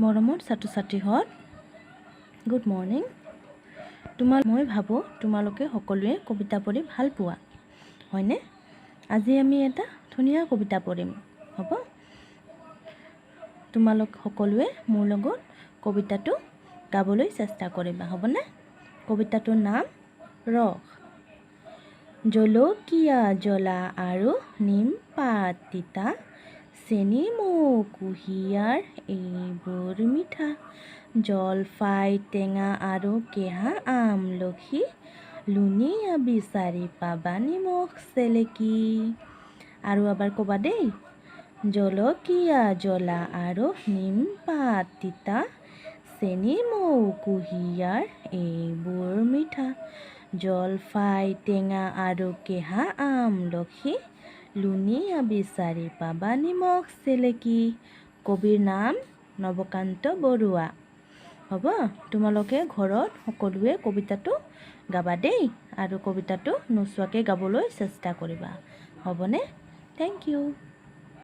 মৰমৰ ছাত্ৰ-ছাত্ৰীহঁত good morning. মই ভাবোঁ তোমালোকে সকলোৱে কবিতা পঢ়ি ভাল পোৱা হয়নে? আজি আমি এটা ধুনীয়া কবিতা পঢ়িম, হ'ব? তোমালোক সকলোৱে মোৰ লগত কবিতাটো গাবলৈ চেষ্টা কৰিবা, হ'বনে? কবিতাটোৰ নাম ৰস। জলকীয়া জ্বলা আৰু নিম পাত তিতা, চেনি মৌ কুঁহিয়াৰ এইবোৰ মিঠা, জলফাই টেঙা আৰু কেহা আমলখি, লুনিয়া বিচাৰি পাবা নিমখ চেলেকি। আৰু এবাৰ ক'বা দেই। জলকীয়া জ্বলা আৰু নিম পাত তিতা, চেনি মৌ কুঁহিয়াৰ এইবোৰ মিঠা, জলফাই টেঙা আৰু কেহা আমলখি, লুনিয়া বিচাৰি পাবা নিমখ চেলেকি। কবিৰ নাম নৱকান্ত বৰুৱা। হ'ব, তোমালোকে ঘৰত সকলোৱে কবিতাটো গাবা দেই, আৰু কবিতাটো নোচোৱাকৈ গাবলৈ চেষ্টা কৰিবা, হ'বনে? Thank U.